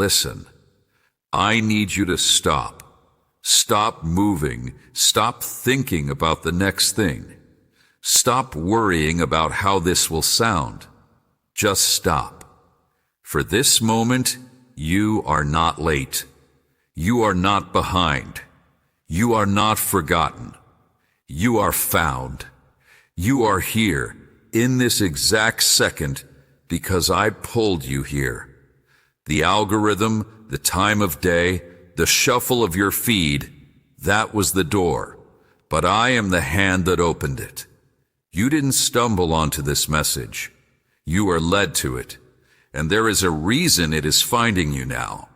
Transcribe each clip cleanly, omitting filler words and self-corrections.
listen. I need you to stop. Stop moving. Stop thinking about the next thing. Stop worrying about how this will sound. Just stop. For this moment, you are not late. You are not behind. You are not forgotten. You are found. You are here in this exact second because I pulled you here. The algorithm, the time of day, the shuffle of your feed, that was the door, but I am the hand that opened it. You didn't stumble onto this message. You are led to it, and there is a reason it is finding you now.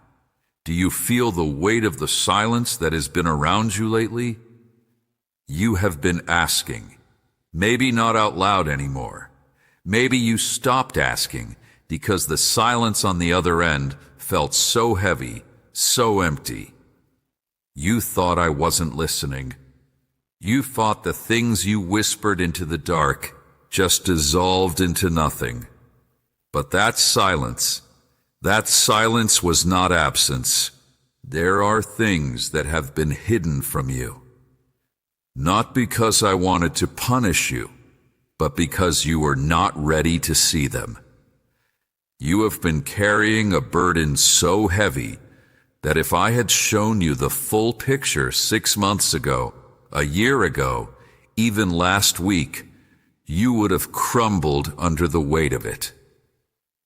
Do you feel the weight of the silence that has been around you lately? You have been asking, maybe not out loud anymore. Maybe you stopped asking because the silence on the other end felt so heavy, so empty. You thought I wasn't listening. You thought the things you whispered into the dark just dissolved into nothing. But that silence was not absence. There are things that have been hidden from you. Not because I wanted to punish you, but because you were not ready to see them. You have been carrying a burden so heavy that if I had shown you the full picture 6 months ago, a year ago, even last week, you would have crumbled under the weight of it.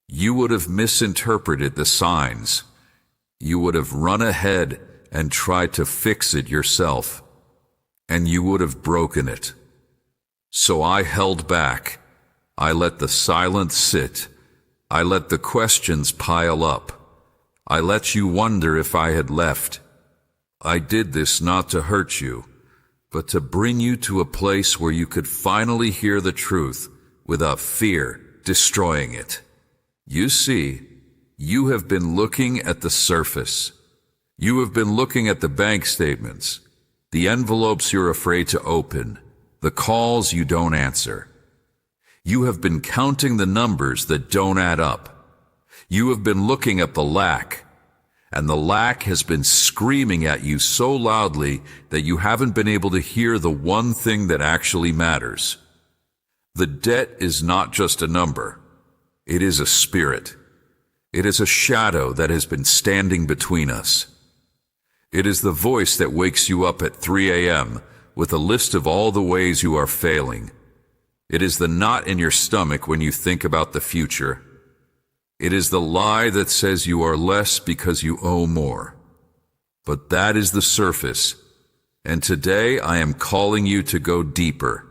You would have misinterpreted the signs. You would have run ahead and tried to fix it yourself, and you would have broken it. So I held back. I let the silence sit. I let the questions pile up. I let you wonder if I had left. I did this not to hurt you, but to bring you to a place where you could finally hear the truth without fear destroying it. You see, you have been looking at the surface. You have been looking at the bank statements, the envelopes you're afraid to open, the calls you don't answer. You have been counting the numbers that don't add up. You have been looking at the lack, and the lack has been screaming at you so loudly that you haven't been able to hear the one thing that actually matters. The debt is not just a number. It is a spirit. It is a shadow that has been standing between us. It is the voice that wakes you up at 3 a.m. with a list of all the ways you are failing. It is the knot in your stomach when you think about the future. It is the lie that says you are less because you owe more. But that is the surface, and today I am calling you to go deeper.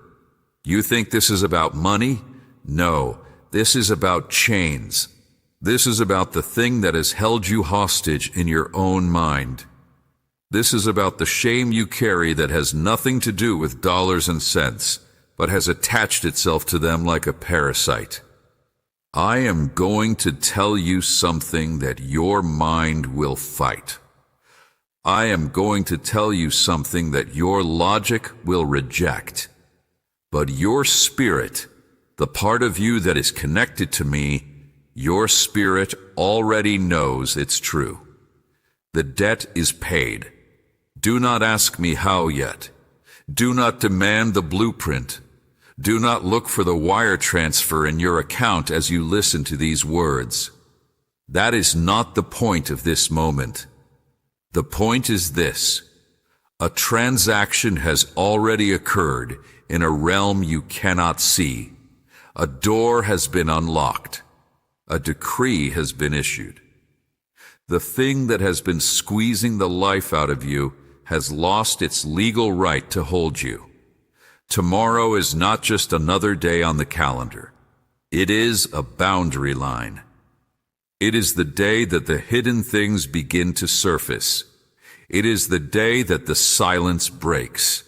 You think this is about money? No, this is about chains. This is about the thing that has held you hostage in your own mind. This is about the shame you carry that has nothing to do with dollars and cents, but has attached itself to them like a parasite. I am going to tell you something that your mind will fight. I am going to tell you something that your logic will reject. But your spirit, the part of you that is connected to me, your spirit already knows it's true. The debt is paid. Do not ask me how yet. Do not demand the blueprint. Do not look for the wire transfer in your account as you listen to these words. That is not the point of this moment. The point is this: a transaction has already occurred in a realm you cannot see. A door has been unlocked. A decree has been issued. The thing that has been squeezing the life out of you has lost its legal right to hold you. Tomorrow is not just another day on the calendar. It is a boundary line. It is the day that the hidden things begin to surface. It is the day that the silence breaks.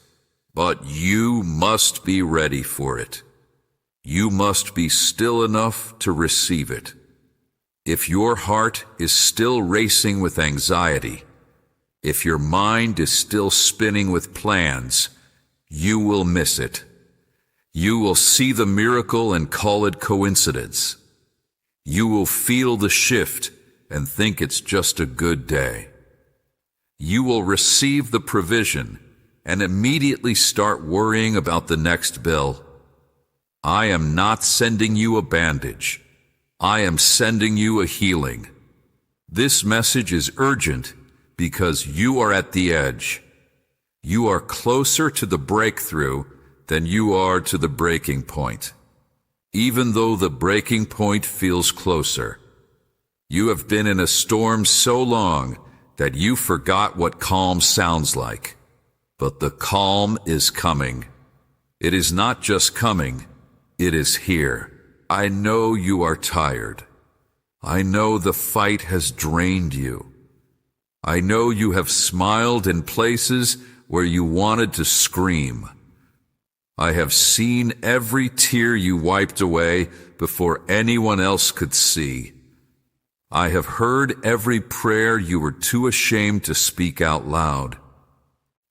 But you must be ready for it. You must be still enough to receive it. If your heart is still racing with anxiety, if your mind is still spinning with plans, you will miss it. You will see the miracle and call it coincidence. You will feel the shift and think it's just a good day. You will receive the provision and immediately start worrying about the next bill. I am not sending you a bandage. I am sending you a healing. This message is urgent because you are at the edge. You are closer to the breakthrough than you are to the breaking point. Even though the breaking point feels closer, you have been in a storm so long that you forgot what calm sounds like. But the calm is coming. It is not just coming, it is here. I know you are tired. I know the fight has drained you. I know you have smiled in places where you wanted to scream. I have seen every tear you wiped away before anyone else could see. I have heard every prayer you were too ashamed to speak out loud.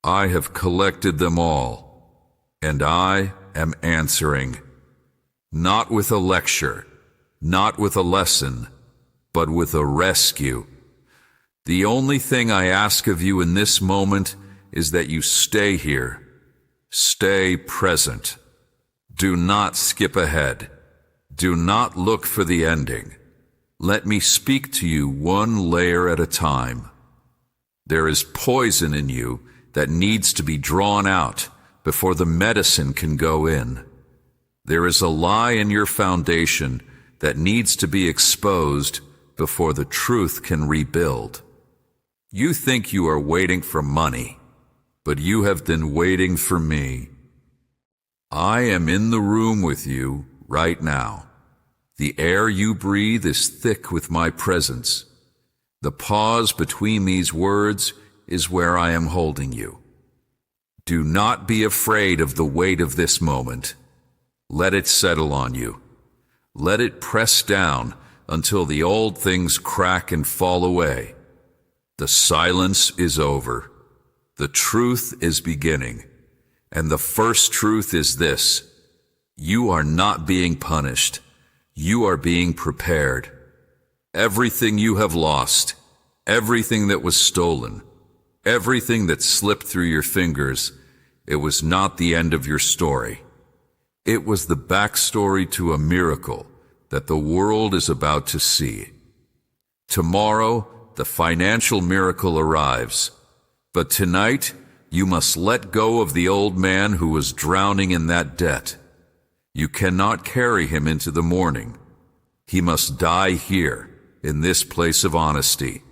I have collected them all, and I am answering. Not with a lecture, not with a lesson, but with a rescue. The only thing I ask of you in this moment is that you stay here. Stay present. Do not skip ahead. Do not look for the ending. Let me speak to you one layer at a time. There is poison in you that needs to be drawn out before the medicine can go in. There is a lie in your foundation that needs to be exposed before the truth can rebuild. You think you are waiting for money, but you have been waiting for me. I am in the room with you right now. The air you breathe is thick with my presence. The pause between these words is where I am holding you. Do not be afraid of the weight of this moment. Let it settle on you. Let it press down until the old things crack and fall away. The silence is over. The truth is beginning. And the first truth is this: you are not being punished. You are being prepared. Everything you have lost, everything that was stolen, everything that slipped through your fingers, it was not the end of your story. It was the backstory to a miracle that the world is about to see. Tomorrow, the financial miracle arrives. But tonight, you must let go of the old man who was drowning in that debt. You cannot carry him into the morning. He must die here, in this place of honesty,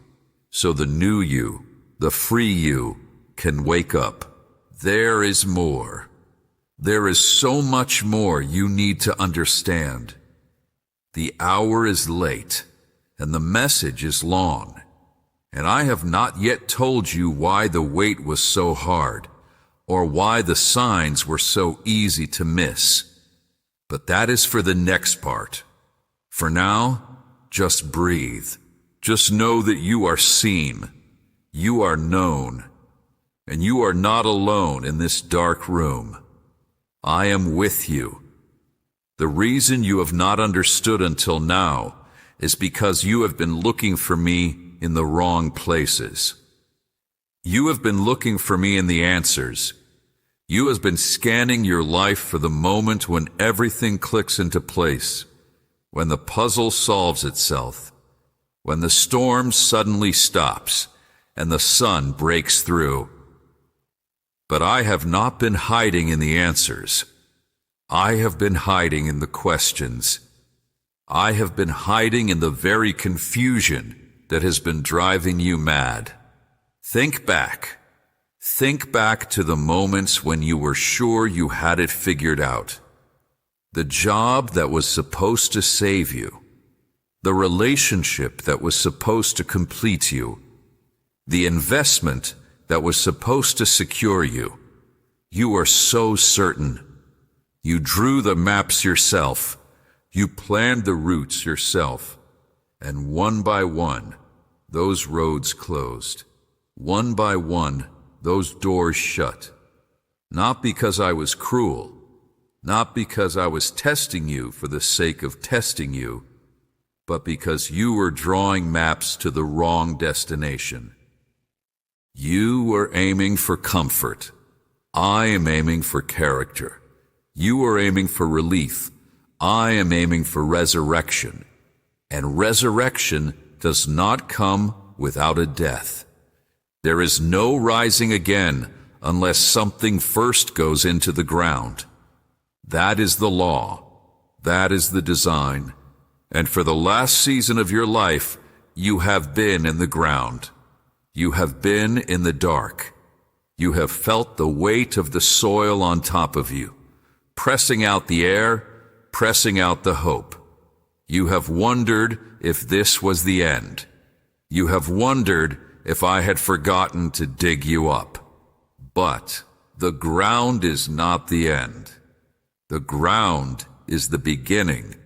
so the new you, the free you, can wake up. There is more. There is so much more you need to understand. The hour is late, and the message is long, and I have not yet told you why the wait was so hard, or why the signs were so easy to miss. But that is for the next part. For now, just breathe. Just know that you are seen, you are known, and you are not alone in this dark room. I am with you. The reason you have not understood until now is because you have been looking for me in the wrong places. You have been looking for me in the answers. You have been scanning your life for the moment when everything clicks into place, when the puzzle solves itself, when the storm suddenly stops and the sun breaks through. But I have not been hiding in the answers. I have been hiding in the questions. I have been hiding in the very confusion that has been driving you mad. Think back. Think back to the moments when you were sure you had it figured out. The job that was supposed to save you. The relationship that was supposed to complete you. The investment that was supposed to secure you. You were so certain. You drew the maps yourself. You planned the routes yourself. And one by one, those roads closed. One by one, those doors shut. Not because I was cruel, not because I was testing you for the sake of testing you, but because you were drawing maps to the wrong destination. You were aiming for comfort. I am aiming for character. You are aiming for relief. I am aiming for resurrection. And resurrection does not come without a death. There is no rising again unless something first goes into the ground. That is the law. That is the design. And for the last season of your life, you have been in the ground. You have been in the dark. You have felt the weight of the soil on top of you, pressing out the air, pressing out the hope. You have wondered if this was the end. You have wondered if I had forgotten to dig you up. But the ground is not the end. The ground is the beginning.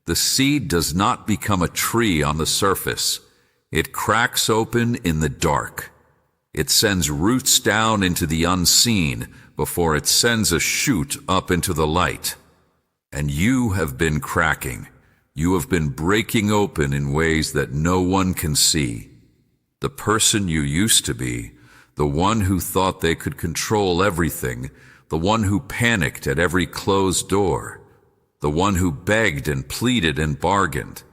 The seed does not become a tree on the surface. It cracks open in the dark. It sends roots down into the unseen before it sends a shoot up into the light. And you have been cracking. You have been breaking open in ways that no one can see. The person you used to be, the one who thought they could control everything, the one who panicked at every closed door, the one who begged and pleaded and bargained,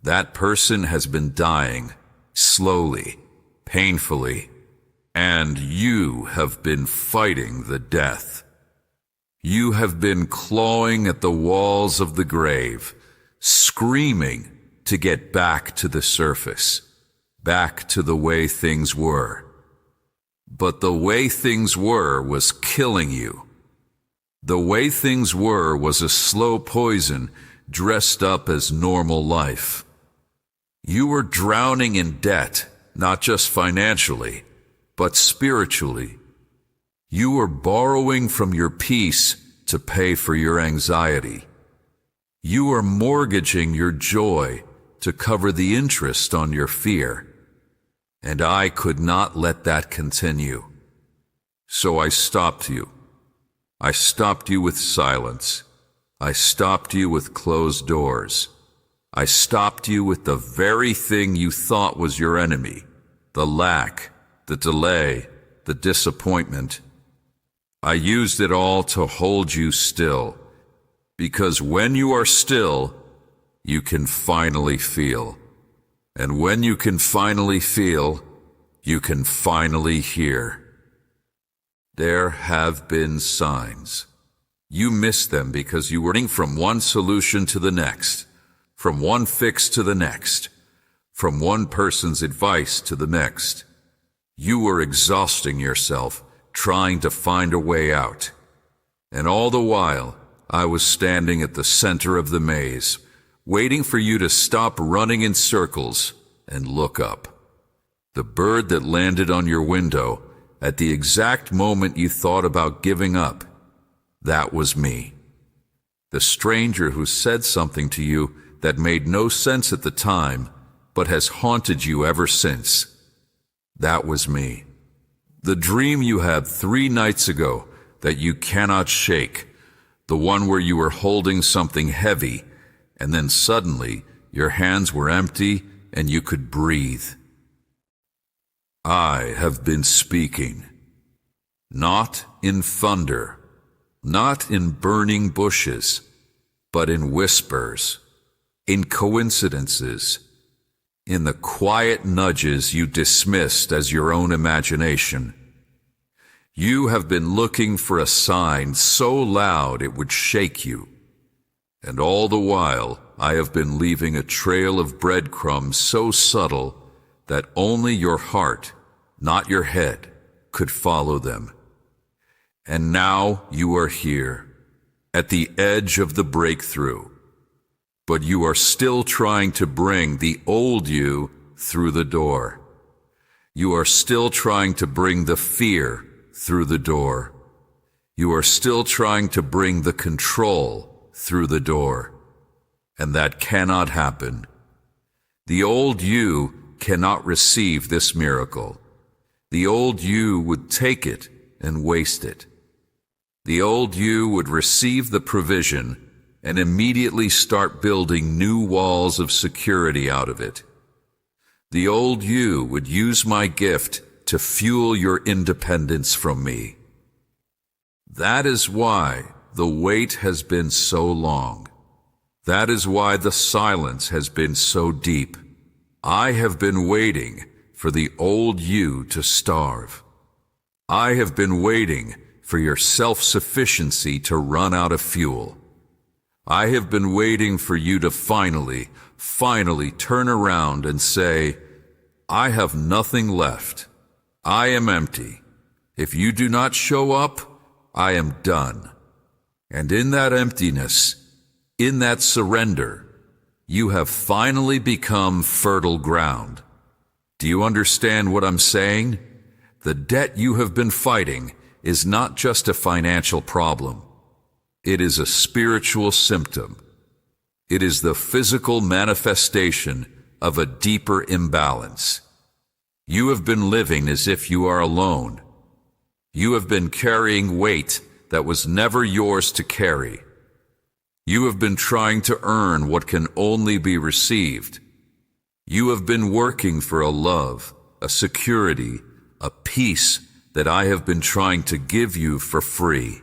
that person has been dying, slowly, painfully, and you have been fighting the death. You have been clawing at the walls of the grave, screaming to get back to the surface, back to the way things were. But the way things were was killing you. The way things were was a slow poison dressed up as normal life. You were drowning in debt, not just financially, but spiritually. You were borrowing from your peace to pay for your anxiety. You were mortgaging your joy to cover the interest on your fear. And I could not let that continue. So I stopped you. I stopped you with silence. I stopped you with closed doors. I stopped you with the very thing you thought was your enemy, the lack, the delay, the disappointment. I used it all to hold you still, because when you are still, you can finally feel. And when you can finally feel, you can finally hear. There have been signs. You missed them because you were running from one solution to the next, from one fix to the next, from one person's advice to the next. You were exhausting yourself, trying to find a way out. And all the while, I was standing at the center of the maze, waiting for you to stop running in circles and look up. The bird that landed on your window at the exact moment you thought about giving up, that was me. The stranger who said something to you that made no sense at the time, but has haunted you ever since, that was me. The dream you had 3 nights ago that you cannot shake, the one where you were holding something heavy, and then suddenly your hands were empty and you could breathe. I have been speaking, not in thunder, not in burning bushes, but in whispers, in coincidences, in the quiet nudges you dismissed as your own imagination. You have been looking for a sign so loud it would shake you. And all the while, I have been leaving a trail of breadcrumbs so subtle that only your heart, not your head, could follow them. And now you are here, at the edge of the breakthrough. But you are still trying to bring the old you through the door. You are still trying to bring the fear through the door. You are still trying to bring the control through the door. And that cannot happen. The old you cannot receive this miracle. The old you would take it and waste it. The old you would receive the provision and immediately start building new walls of security out of it. The old you would use my gift to fuel your independence from me. That is why the wait has been so long. That is why the silence has been so deep. I have been waiting for the old you to starve. I have been waiting for your self-sufficiency to run out of fuel. I have been waiting for you to finally turn around and say, I have nothing left. I am empty. If you do not show up, I am done. And in that emptiness, in that surrender, you have finally become fertile ground. Do you understand what I'm saying? The debt you have been fighting is not just a financial problem. It is a spiritual symptom. It is the physical manifestation of a deeper imbalance. You have been living as if you are alone. You have been carrying weight that was never yours to carry. You have been trying to earn what can only be received. You have been working for a love, a security, a peace that I have been trying to give you for free.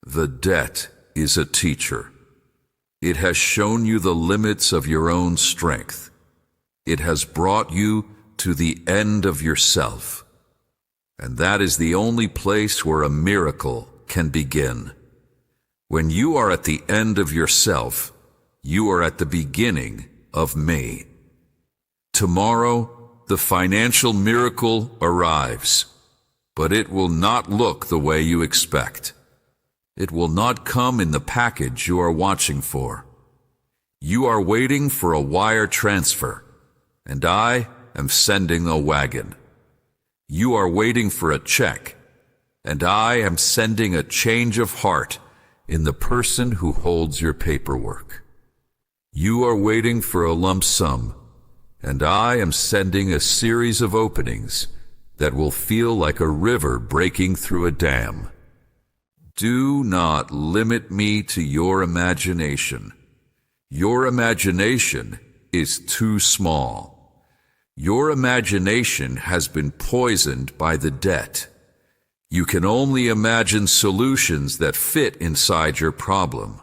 The debt is a teacher. It has shown you the limits of your own strength. It has brought you to the end of yourself. And that is the only place where a miracle can begin. When you are at the end of yourself, you are at the beginning of me. Tomorrow, the financial miracle arrives, but it will not look the way you expect. It will not come in the package you are watching for. You are waiting for a wire transfer, and I am sending a wagon. You are waiting for a check, and I am sending a change of heart in the person who holds your paperwork. You are waiting for a lump sum, and I am sending a series of openings that will feel like a river breaking through a dam. Do not limit me to your imagination. Your imagination is too small. Your imagination has been poisoned by the debt. You can only imagine solutions that fit inside your problem.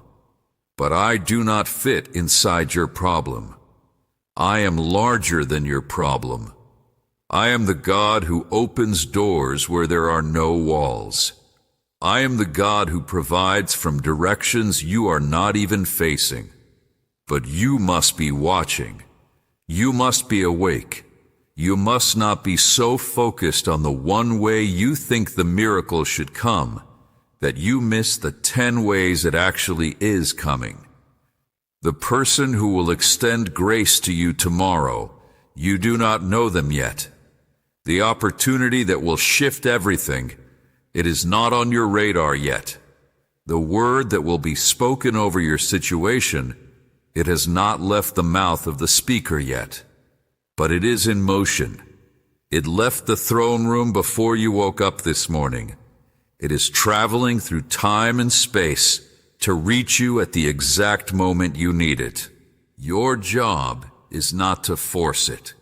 But I do not fit inside your problem. I am larger than your problem. I am the God who opens doors where there are no walls. I am the God who provides from directions you are not even facing. But you must be watching. You must be awake. You must not be so focused on the one way you think the miracle should come that you miss the 10 ways it actually is coming. The person who will extend grace to you tomorrow, you do not know them yet. The opportunity that will shift everything, it is not on your radar yet. The word that will be spoken over your situation, it has not left the mouth of the speaker yet. But it is in motion. It left the throne room before you woke up this morning. It is traveling through time and space to reach you at the exact moment you need it. Your job is not to force it.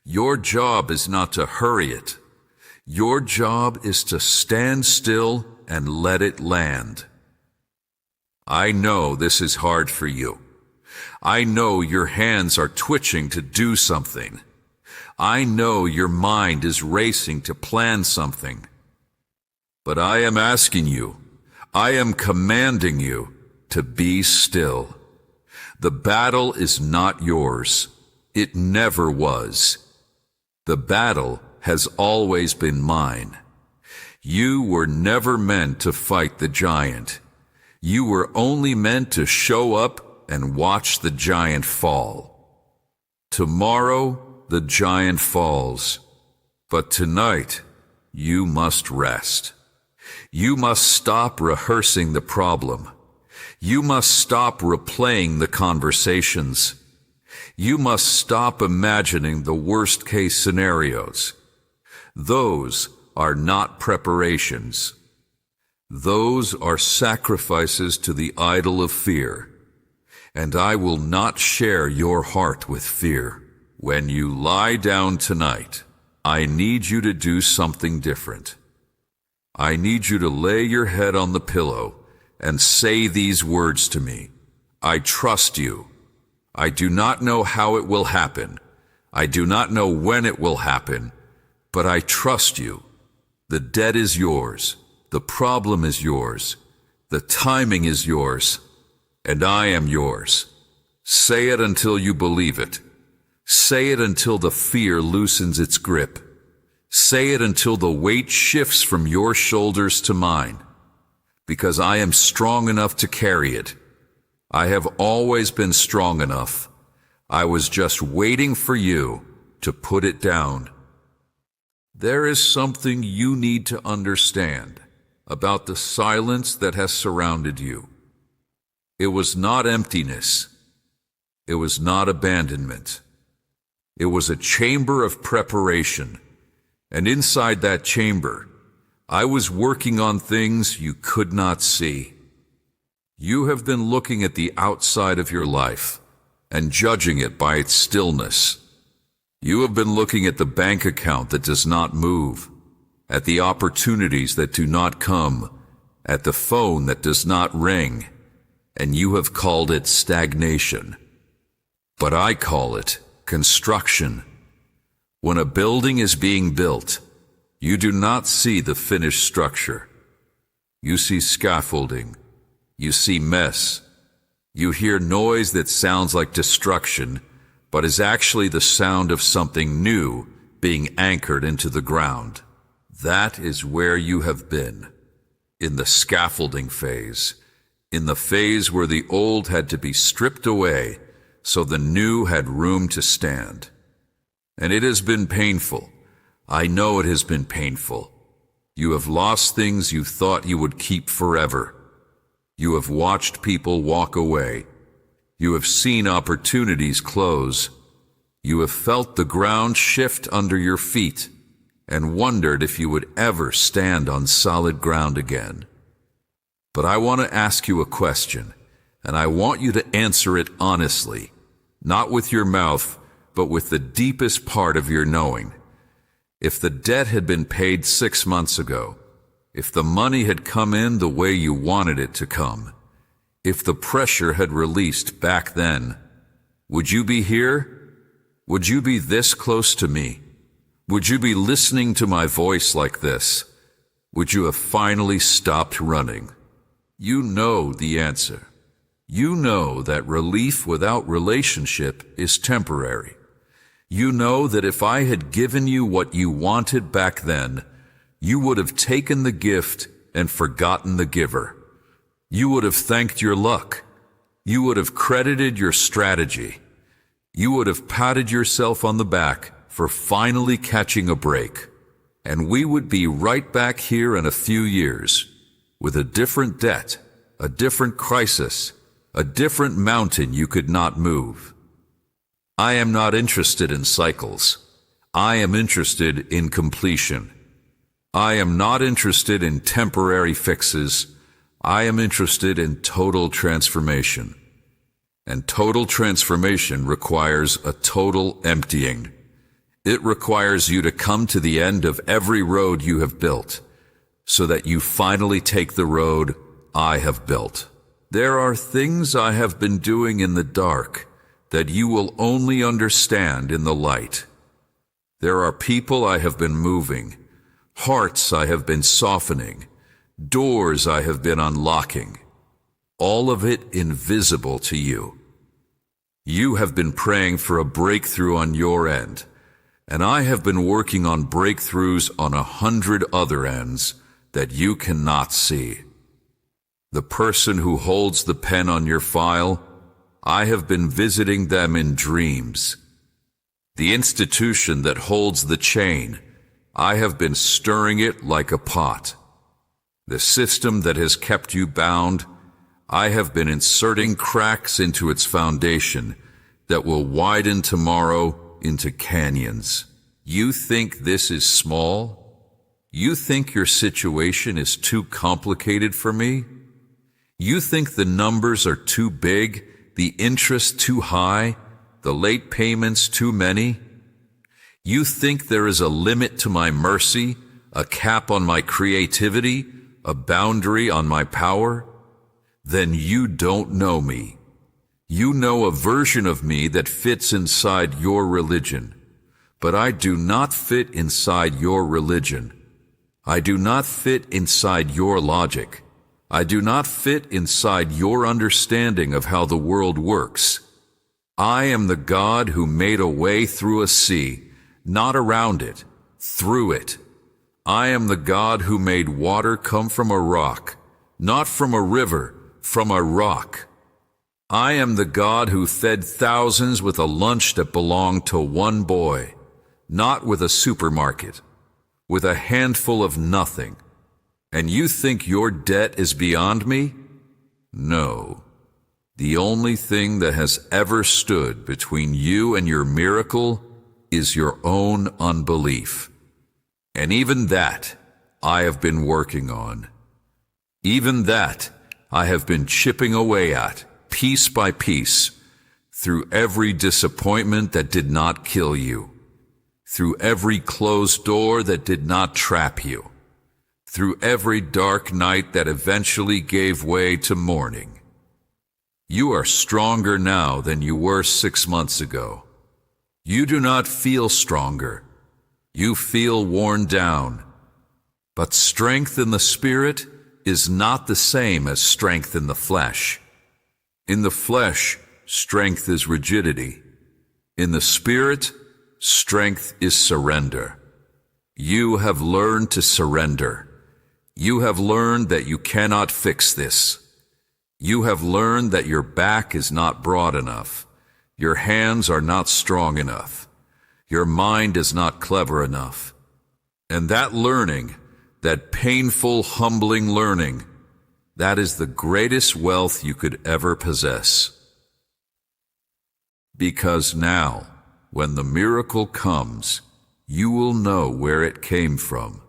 Your job is not to hurry it. Your job is to stand still and let it land. I know this is hard for you. I know your hands are twitching to do something. I know your mind is racing to plan something. But I am asking you, I am commanding you to be still. The battle is not yours. It never was. The battle has always been mine. You were never meant to fight the giant. You were only meant to show up and watch the giant fall. Tomorrow, the giant falls. But tonight, you must rest. You must stop rehearsing the problem. You must stop replaying the conversations. You must stop imagining the worst-case scenarios. Those are not preparations. Those are sacrifices to the idol of fear, and I will not share your heart with fear. When you lie down tonight, I need you to do something different. I need you to lay your head on the pillow and say these words to me. I trust you. I do not know how it will happen. I do not know when it will happen, but I trust you. The debt is yours. The problem is yours. The timing is yours. And I am yours. Say it until you believe it. Say it until the fear loosens its grip. Say it until the weight shifts from your shoulders to mine. Because I am strong enough to carry it. I have always been strong enough. I was just waiting for you to put it down. There is something you need to understand about the silence that has surrounded you. It was not emptiness. It was not abandonment. It was a chamber of preparation. And inside that chamber, I was working on things you could not see. You have been looking at the outside of your life and judging it by its stillness. You have been looking at the bank account that does not move, at the opportunities that do not come, at the phone that does not ring, and you have called it stagnation. But I call it construction. When a building is being built, you do not see the finished structure. You see scaffolding. You see mess. You hear noise that sounds like destruction, but is actually the sound of something new being anchored into the ground. That is where you have been, in the scaffolding phase, in the phase where the old had to be stripped away so the new had room to stand. And it has been painful. I know it has been painful. You have lost things you thought you would keep forever. You have watched people walk away. You have seen opportunities close. You have felt the ground shift under your feet and wondered if you would ever stand on solid ground again. But I want to ask you a question, and I want you to answer it honestly, not with your mouth, but with the deepest part of your knowing. If the debt had been paid 6 months ago, if the money had come in the way you wanted it to come, if the pressure had released back then, would you be here? Would you be this close to me? Would you be listening to my voice like this? Would you have finally stopped running? You know the answer. You know that relief without relationship is temporary. You know that if I had given you what you wanted back then, you would have taken the gift and forgotten the giver. You would have thanked your luck. You would have credited your strategy. You would have patted yourself on the back for finally catching a break. And we would be right back here in a few years with a different debt, a different crisis, a different mountain you could not move. I am not interested in cycles. I am interested in completion. I am not interested in temporary fixes. I am interested in total transformation. And total transformation requires a total emptying. It requires you to come to the end of every road you have built, so that you finally take the road I have built. There are things I have been doing in the dark that you will only understand in the light. There are people I have been moving, hearts I have been softening, doors I have been unlocking, all of it invisible to you. You have been praying for a breakthrough on your end, and I have been working on breakthroughs on 100 other ends that you cannot see. The person who holds the pen on your file, I have been visiting them in dreams. The institution that holds the chain, I have been stirring it like a pot. The system that has kept you bound, I have been inserting cracks into its foundation that will widen tomorrow into canyons. You think this is small? You think your situation is too complicated for me? You think the numbers are too big, the interest too high, the late payments too many? You think there is a limit to my mercy, a cap on my creativity, a boundary on my power? Then you don't know me. You know a version of me that fits inside your religion, but I do not fit inside your religion. I do not fit inside your logic. I do not fit inside your understanding of how the world works. I am the God who made a way through a sea, not around it, through it. I am the God who made water come from a rock, not from a river, from a rock. I am the God who fed thousands with a lunch that belonged to one boy, not with a supermarket, with a handful of nothing. And you think your debt is beyond me? No. The only thing that has ever stood between you and your miracle is your own unbelief. And even that I have been working on. Even that I have been chipping away at, piece by piece, through every disappointment that did not kill you, through every closed door that did not trap you, through every dark night that eventually gave way to morning. You are stronger now than you were 6 months ago. You do not feel stronger. You feel worn down. But strength in the Spirit is not the same as strength in the flesh. In the flesh, strength is rigidity. In the Spirit, strength is surrender. You have learned to surrender. You have learned that you cannot fix this. You have learned that your back is not broad enough. Your hands are not strong enough. Your mind is not clever enough. And that learning, that painful, humbling learning, that is the greatest wealth you could ever possess. Because now, when the miracle comes, you will know where it came from.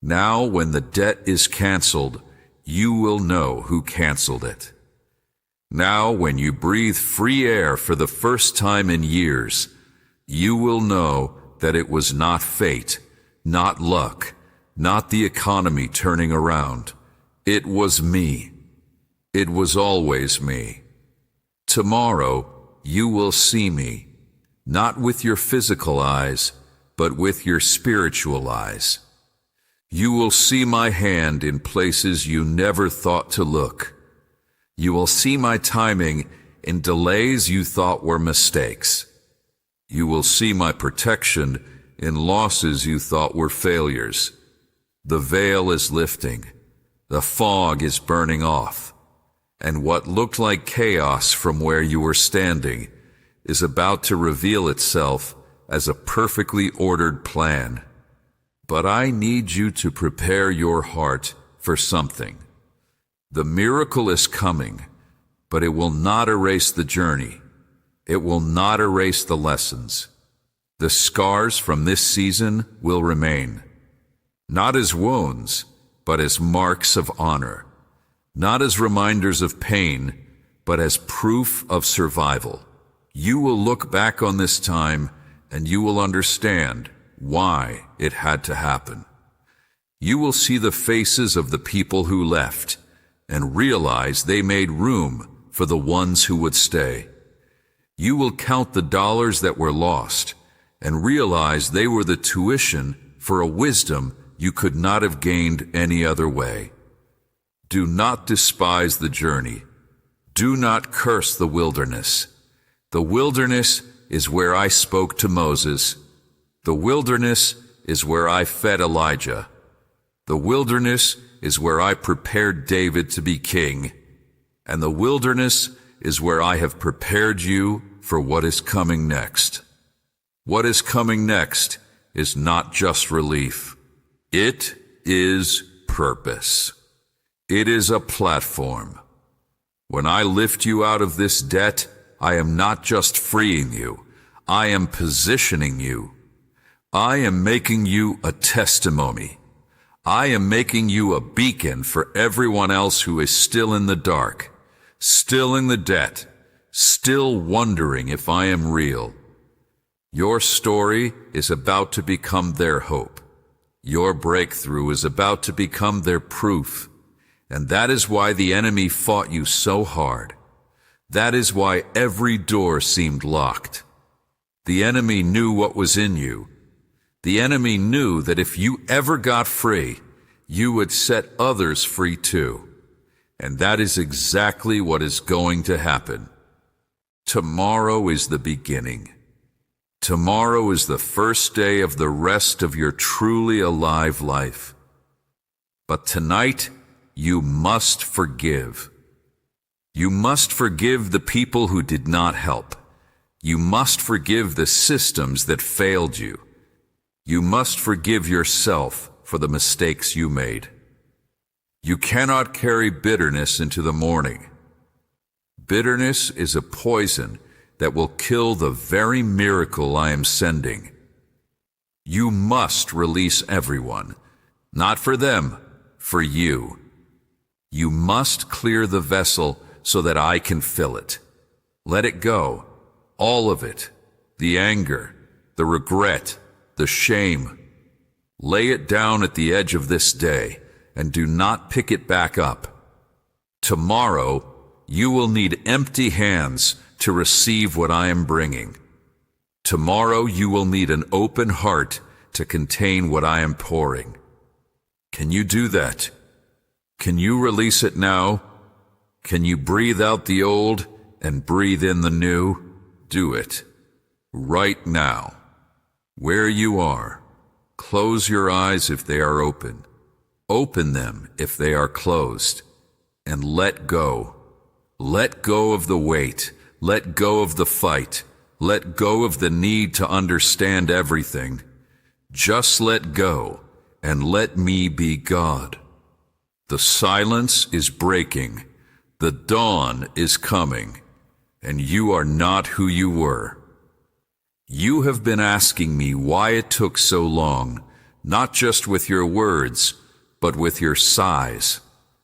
Now, when the debt is canceled, you will know who canceled it. Now, when you breathe free air for the first time in years, you will know that it was not fate, not luck, not the economy turning around. It was me. It was always me. Tomorrow, you will see me, not with your physical eyes, but with your spiritual eyes. You will see my hand in places you never thought to look. You will see my timing in delays you thought were mistakes. You will see my protection in losses you thought were failures. The veil is lifting. The fog is burning off. And what looked like chaos from where you were standing is about to reveal itself as a perfectly ordered plan. But I need you to prepare your heart for something. The miracle is coming, but it will not erase the journey. It will not erase the lessons. The scars from this season will remain, not as wounds, but as marks of honor, not as reminders of pain, but as proof of survival. You will look back on this time and you will understand why it had to happen. You will see the faces of the people who left and realize they made room for the ones who would stay. You will count the dollars that were lost and realize they were the tuition for a wisdom you could not have gained any other way. Do not despise the journey. Do not curse the wilderness. The wilderness is where I spoke to Moses. The wilderness is where I fed Elijah. The wilderness is where I prepared David to be king. And the wilderness is where I have prepared you for what is coming next. What is coming next is not just relief. It is purpose. It is a platform. When I lift you out of this debt, I am not just freeing you. I am positioning you. I am making you a testimony. I am making you a beacon for everyone else who is still in the dark, still in the debt, still wondering if I am real. Your story is about to become their hope. Your breakthrough is about to become their proof. And that is why the enemy fought you so hard. That is why every door seemed locked. The enemy knew what was in you. The enemy knew that if you ever got free, you would set others free too. And that is exactly what is going to happen. Tomorrow is the beginning. Tomorrow is the first day of the rest of your truly alive life. But tonight, you must forgive. You must forgive the people who did not help. You must forgive the systems that failed you. You must forgive yourself for the mistakes you made. You cannot carry bitterness into the morning. Bitterness is a poison that will kill the very miracle I am sending. You must release everyone, not for them, for you. You must clear the vessel so that I can fill it. Let it go, all of it, the anger, the regret, the shame. Lay it down at the edge of this day and do not pick it back up. Tomorrow, you will need empty hands to receive what I am bringing. Tomorrow, you will need an open heart to contain what I am pouring. Can you do that? Can you release it now? Can you breathe out the old and breathe in the new? Do it. Right now. Where you are. Close your eyes if they are open. Open them if they are closed. And let go. Let go of the weight. Let go of the fight. Let go of the need to understand everything. Just let go and let me be God. The silence is breaking. The dawn is coming. And you are not who you were. You have been asking me why it took so long, not just with your words, but with your sighs,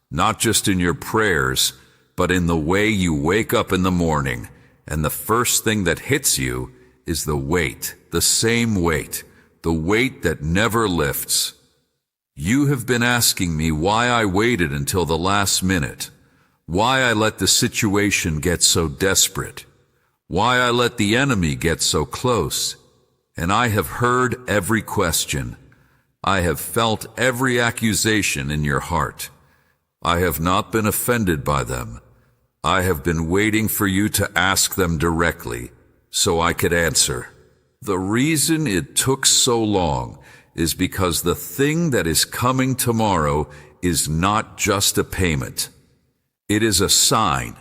not just in your prayers, but in the way you wake up in the morning, and the first thing that hits you is the weight, the same weight, the weight that never lifts. You have been asking me why I waited until the last minute, why I let the situation get so desperate, why I let the enemy get so close. And I have heard every question. I have felt every accusation in your heart. I have not been offended by them. I have been waiting for you to ask them directly, so I could answer. The reason it took so long is because the thing that is coming tomorrow is not just a payment. It is a sign.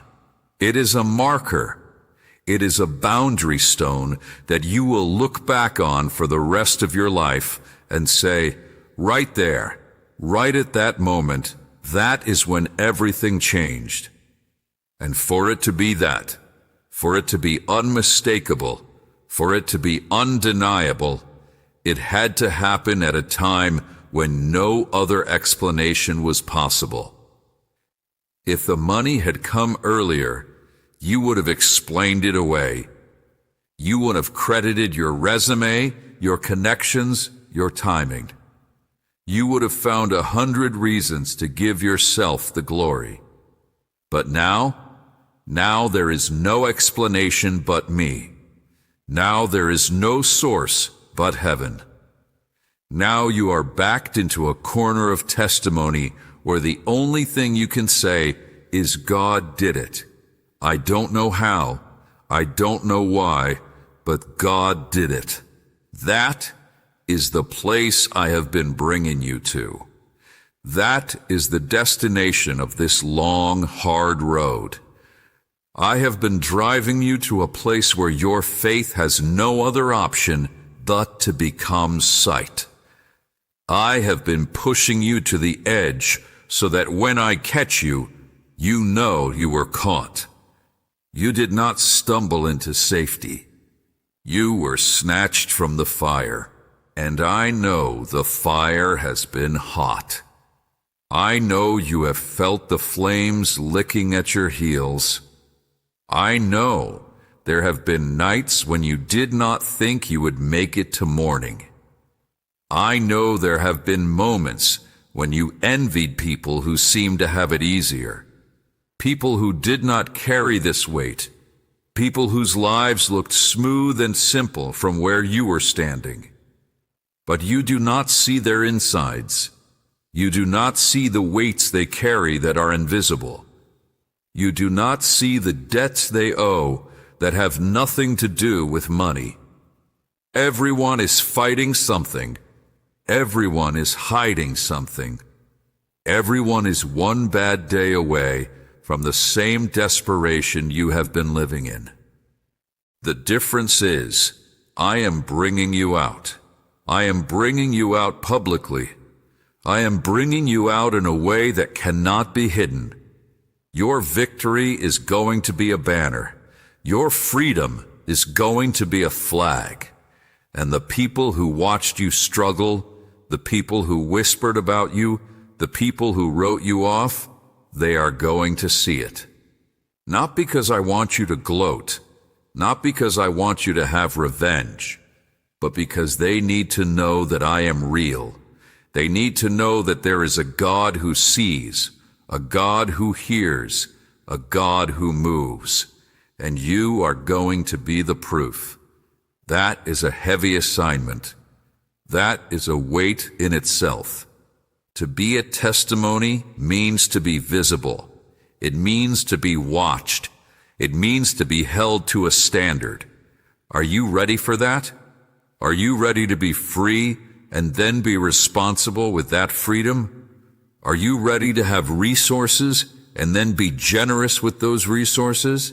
It is a marker. It is a boundary stone that you will look back on for the rest of your life and say, right there, right at that moment, that is when everything changed. And for it to be that, for it to be unmistakable, for it to be undeniable, it had to happen at a time when no other explanation was possible. If the money had come earlier, you would have explained it away. You would have credited your resume, your connections, your timing. You would have found 100 reasons to give yourself the glory. But now there is no explanation but me. Now there is no source but heaven. Now you are backed into a corner of testimony where the only thing you can say is God did it. I don't know how, I don't know why, but God did it. That is the place I have been bringing you to. That is the destination of this long, hard road. I have been driving you to a place where your faith has no other option but to become sight. I have been pushing you to the edge so that when I catch you, you know you were caught. You did not stumble into safety. You were snatched from the fire, And I know the fire has been hot. I know you have felt the flames licking at your heels. I know there have been nights when you did not think you would make it to morning. I know there have been moments when you envied people who seemed to have it easier. People who did not carry this weight. People whose lives looked smooth and simple from where you were standing. But you do not see their insides. You do not see the weights they carry that are invisible. You do not see the debts they owe that have nothing to do with money. Everyone is fighting something. Everyone is hiding something. Everyone is one bad day away from the same desperation you have been living in. The difference is, I am bringing you out. I am bringing you out publicly. I am bringing you out in a way that cannot be hidden. Your victory is going to be a banner. Your freedom is going to be a flag. And the people who watched you struggle, the people who whispered about you, the people who wrote you off, they are going to see it. Not because I want you to gloat, not because I want you to have revenge, but because they need to know that I am real. They need to know that there is a God who sees, a God who hears, a God who moves. And you are going to be the proof. That is a heavy assignment. That is a weight in itself. To be a testimony means to be visible. It means to be watched. It means to be held to a standard. Are you ready for that? Are you ready to be free and then be responsible with that freedom? Are you ready to have resources and then be generous with those resources?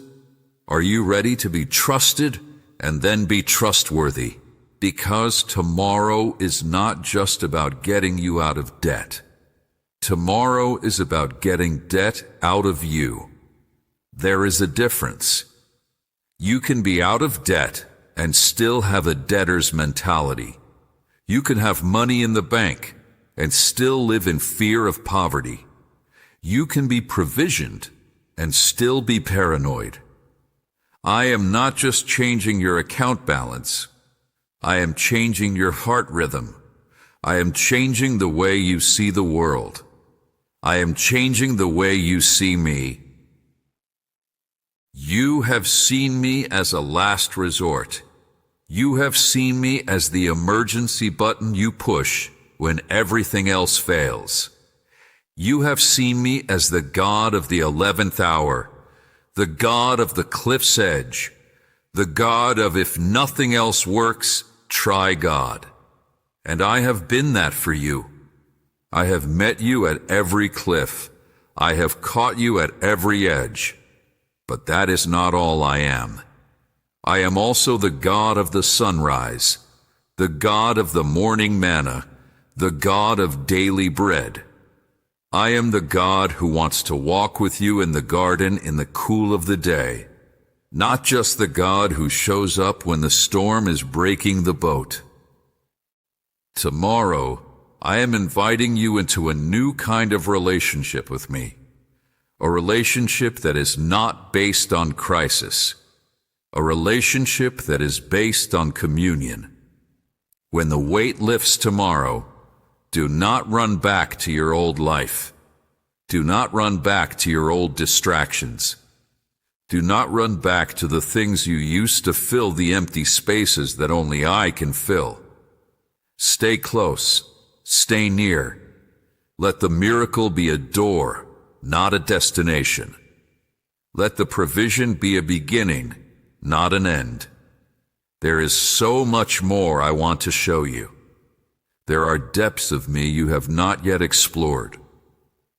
Are you ready to be trusted and then be trustworthy? Because tomorrow is not just about getting you out of debt. Tomorrow is about getting debt out of you. There is a difference. You can be out of debt and still have a debtor's mentality. You can have money in the bank and still live in fear of poverty. You can be provisioned and still be paranoid. I am not just changing your account balance. I am changing your heart rhythm. I am changing the way you see the world. I am changing the way you see me. You have seen me as a last resort. You have seen me as the emergency button you push when everything else fails. You have seen me as the God of the 11th hour, the God of the cliff's edge, the God of if nothing else works, try God. And I have been that for you. I have met you at every cliff. I have caught you at every edge. But that is not all I am. I am also the God of the sunrise, the God of the morning manna, the God of daily bread. I am the God who wants to walk with you in the garden in the cool of the day, not just the God who shows up when the storm is breaking the boat. Tomorrow, I am inviting you into a new kind of relationship with me, a relationship that is not based on crisis, a relationship that is based on communion. When the weight lifts tomorrow, do not run back to your old life. Do not run back to your old distractions. Do not run back to the things you used to fill the empty spaces that only I can fill. Stay close. Stay near. Let the miracle be a door, not a destination. Let the provision be a beginning, not an end. There is so much more I want to show you. There are depths of me you have not yet explored.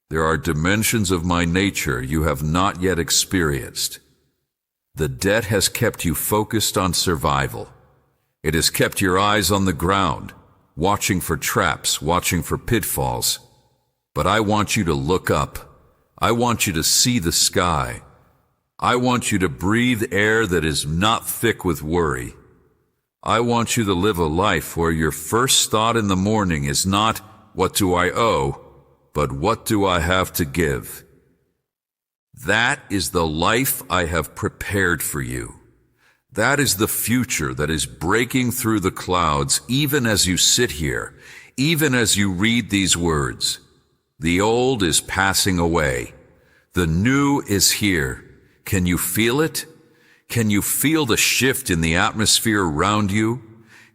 There are dimensions of my nature you have not yet experienced. The debt has kept you focused on survival. It has kept your eyes on the ground, watching for traps, watching for pitfalls. But I want you to look up. I want you to see the sky. I want you to breathe air that is not thick with worry. I want you to live a life where your first thought in the morning is not, what do I owe, but what do I have to give? That is the life I have prepared for you. That is the future that is breaking through the clouds even as you sit here, even as you read these words. The old is passing away. The new is here. Can you feel it? Can you feel the shift in the atmosphere around you?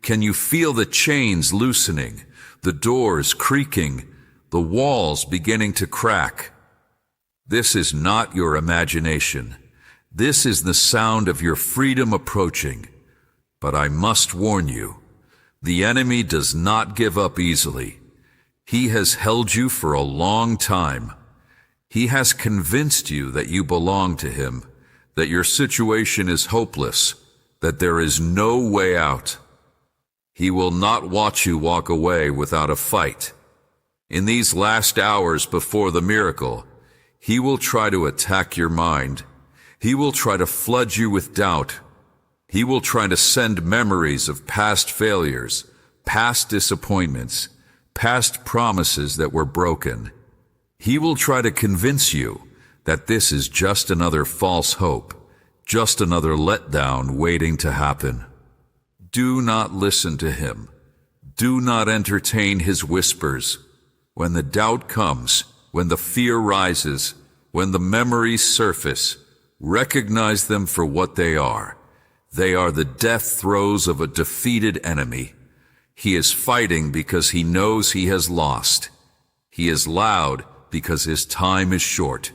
Can you feel the chains loosening, the doors creaking, the walls beginning to crack? This is not your imagination. This is the sound of your freedom approaching. But I must warn you, the enemy does not give up easily. He has held you for a long time. He has convinced you that you belong to him, that your situation is hopeless, that there is no way out. He will not watch you walk away without a fight. In these last hours before the miracle, he will try to attack your mind. He will try to flood you with doubt. He will try to send memories of past failures, past disappointments, past promises that were broken. He will try to convince you that this is just another false hope, just another letdown waiting to happen. Do not listen to him. Do not entertain his whispers. When the doubt comes, when the fear rises, when the memories surface, recognize them for what they are. They are the death throes of a defeated enemy. He is fighting because he knows he has lost. He is loud because his time is short.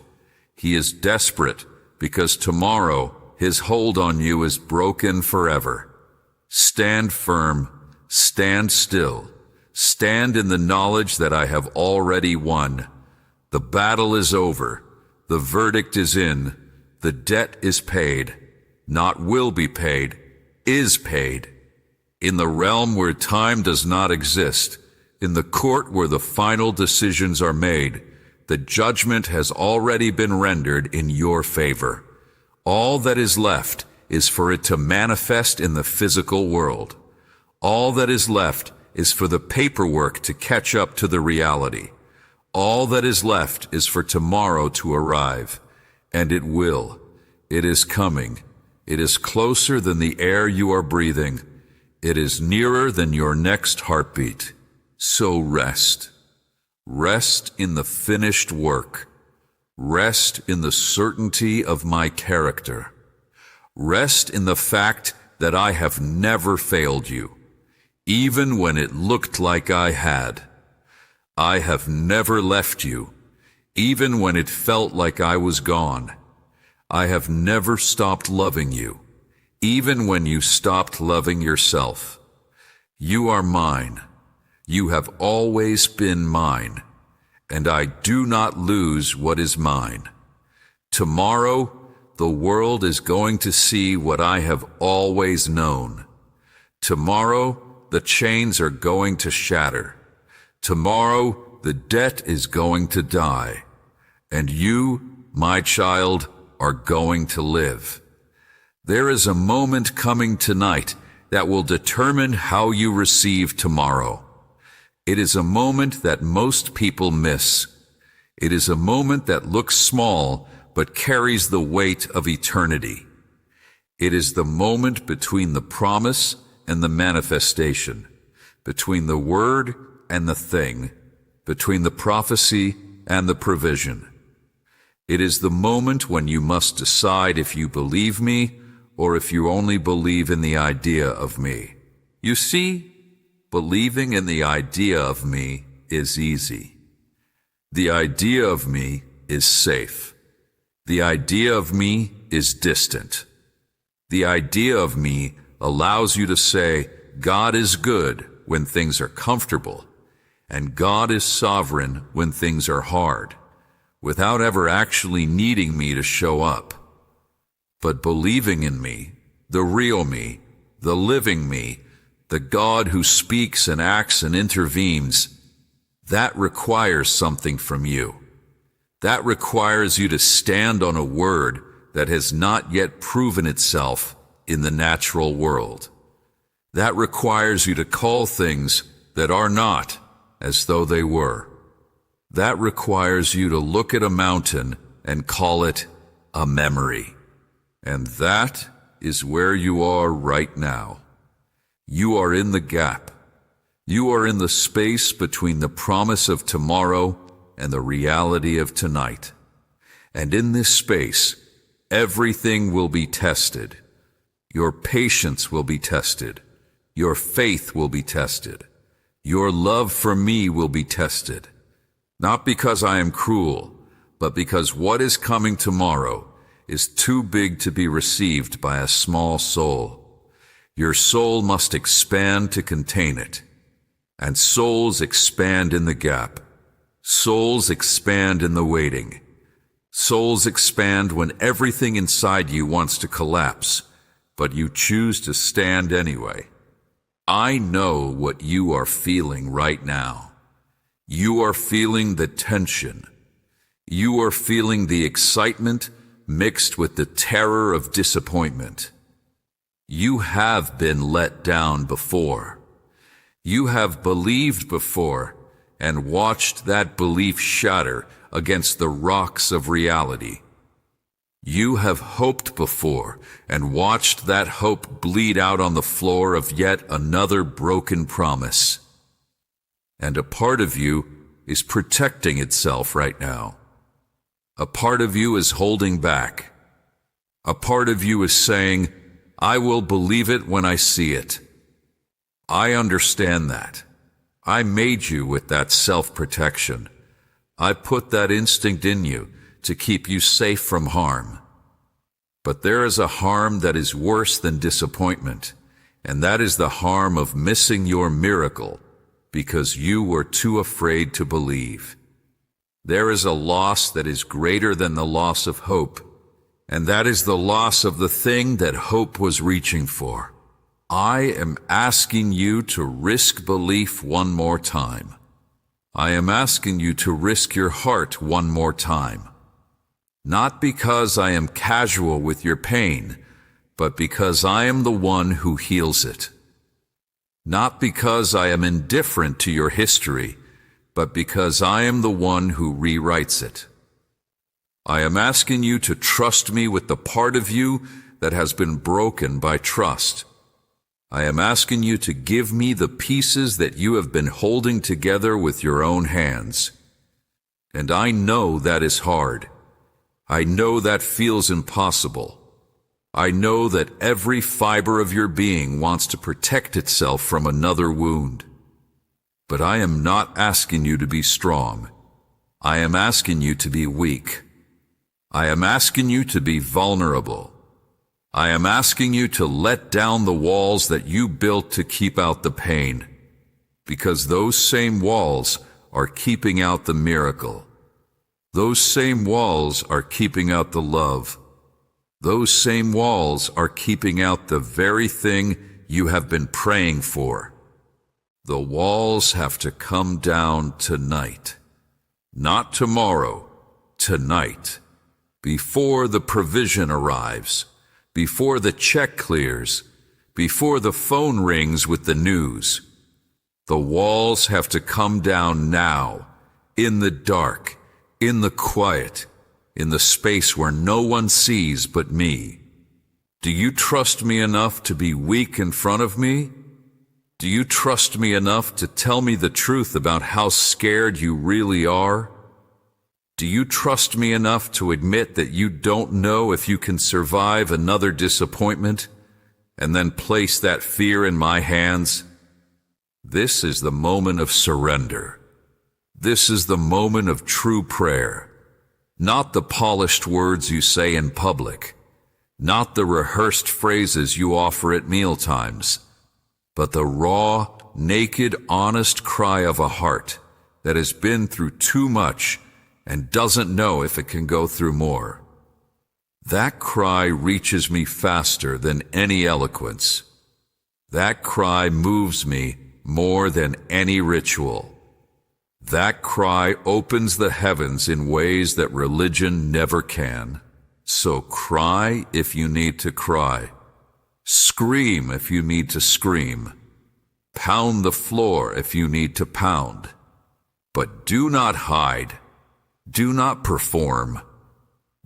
He is desperate because tomorrow his hold on you is broken forever. Stand firm, stand still, stand in the knowledge that I have already won. The battle is over, the verdict is in, the debt is paid, not will be paid, is paid. In the realm where time does not exist, in the court where the final decisions are made, the judgment has already been rendered in your favor. All that is left is for it to manifest in the physical world. All that is left is for the paperwork to catch up to the reality. All that is left is for tomorrow to arrive. And it will. It is coming. It is closer than the air you are breathing. It is nearer than your next heartbeat. So rest. Rest in the finished work. Rest in the certainty of my character. Rest in the fact that I have never failed you, even when it looked like I had. I have never left you, even when it felt like I was gone. I have never stopped loving you, even when you stopped loving yourself. You are mine. You have always been mine, and I do not lose what is mine. Tomorrow, the world is going to see what I have always known. Tomorrow, the chains are going to shatter. Tomorrow, the debt is going to die. And you, my child, are going to live. There is a moment coming tonight that will determine how you receive tomorrow. It is a moment that most people miss. It is a moment that looks small, but carries the weight of eternity. It is the moment between the promise and the manifestation, between the word and the thing, between the prophecy and the provision. It is the moment when you must decide if you believe me or if you only believe in the idea of me. You see, believing in the idea of me is easy. The idea of me is safe. The idea of me is distant. The idea of me allows you to say, God is good when things are comfortable, and God is sovereign when things are hard, without ever actually needing me to show up. But believing in me, the real me, the living me, the God who speaks and acts and intervenes, that requires something from you. That requires you to stand on a word that has not yet proven itself in the natural world. That requires you to call things that are not as though they were. That requires you to look at a mountain and call it a memory. And that is where you are right now. You are in the gap. You are in the space between the promise of tomorrow and the reality of tonight. And in this space, everything will be tested. Your patience will be tested. Your faith will be tested. Your love for me will be tested. Not because I am cruel, but because what is coming tomorrow is too big to be received by a small soul. Your soul must expand to contain it. And souls expand in the gap. Souls expand in the waiting. Souls expand when everything inside you wants to collapse, but you choose to stand anyway. I know what you are feeling right now. You are feeling the tension. You are feeling the excitement mixed with the terror of disappointment. You have been let down before. You have believed before and watched that belief shatter against the rocks of reality. You have hoped before and watched that hope bleed out on the floor of yet another broken promise. And a part of you is protecting itself right now. A part of you is holding back. A part of you is saying, I will believe it when I see it. I understand that. I made you with that self-protection. I put that instinct in you to keep you safe from harm. But there is a harm that is worse than disappointment, and that is the harm of missing your miracle because you were too afraid to believe. There is a loss that is greater than the loss of hope, and that is the loss of the thing that hope was reaching for. I am asking you to risk belief one more time. I am asking you to risk your heart one more time. Not because I am casual with your pain, but because I am the one who heals it. Not because I am indifferent to your history, but because I am the one who rewrites it. I am asking you to trust me with the part of you that has been broken by trust. I am asking you to give me the pieces that you have been holding together with your own hands. And I know that is hard. I know that feels impossible. I know that every fiber of your being wants to protect itself from another wound. But I am not asking you to be strong. I am asking you to be weak. I am asking you to be vulnerable. I am asking you to let down the walls that you built to keep out the pain, because those same walls are keeping out the miracle. Those same walls are keeping out the love. Those same walls are keeping out the very thing you have been praying for. The walls have to come down tonight. Not tomorrow, tonight. Before the provision arrives. Before the check clears, before the phone rings with the news. The walls have to come down now, in the dark, in the quiet, in the space where no one sees but me. Do you trust me enough to be weak in front of me? Do you trust me enough to tell me the truth about how scared you really are? Do you trust me enough to admit that you don't know if you can survive another disappointment, and then place that fear in my hands? This is the moment of surrender. This is the moment of true prayer. Not the polished words you say in public, not the rehearsed phrases you offer at mealtimes, but the raw, naked, honest cry of a heart that has been through too much and doesn't know if it can go through more. That cry reaches me faster than any eloquence. That cry moves me more than any ritual. That cry opens the heavens in ways that religion never can. So cry if you need to cry. Scream if you need to scream. Pound the floor if you need to pound. But do not hide. Do not perform.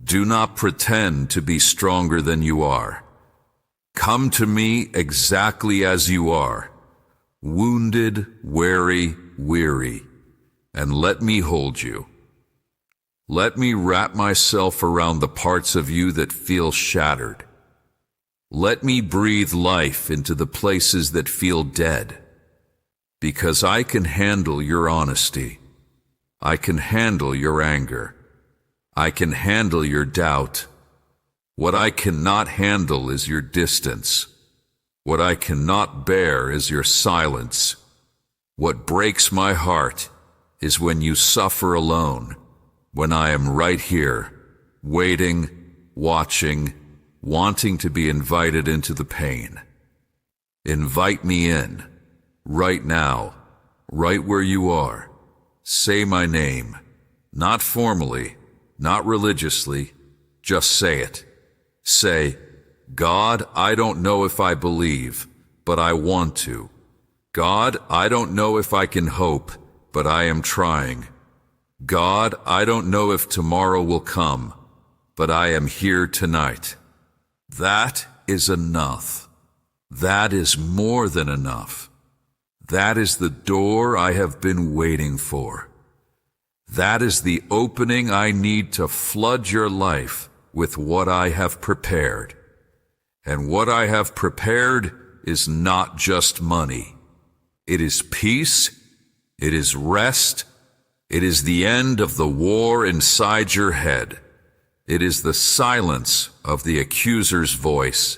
Do not pretend to be stronger than you are. Come to me exactly as you are, wounded, weary, weary, and let me hold you. Let me wrap myself around the parts of you that feel shattered. Let me breathe life into the places that feel dead, because I can handle your honesty. I can handle your anger. I can handle your doubt. What I cannot handle is your distance. What I cannot bear is your silence. What breaks my heart is when you suffer alone, when I am right here, waiting, watching, wanting to be invited into the pain. Invite me in, right now, right where you are. Say my name, not formally, not religiously, just say it. Say, God, I don't know if I believe, but I want to. God, I don't know if I can hope, but I am trying. God, I don't know if tomorrow will come, but I am here tonight. That is enough. That is more than enough. That is the door I have been waiting for. That is the opening I need to flood your life with what I have prepared. And what I have prepared is not just money. It is peace. It is rest. It is the end of the war inside your head. It is the silence of the accuser's voice.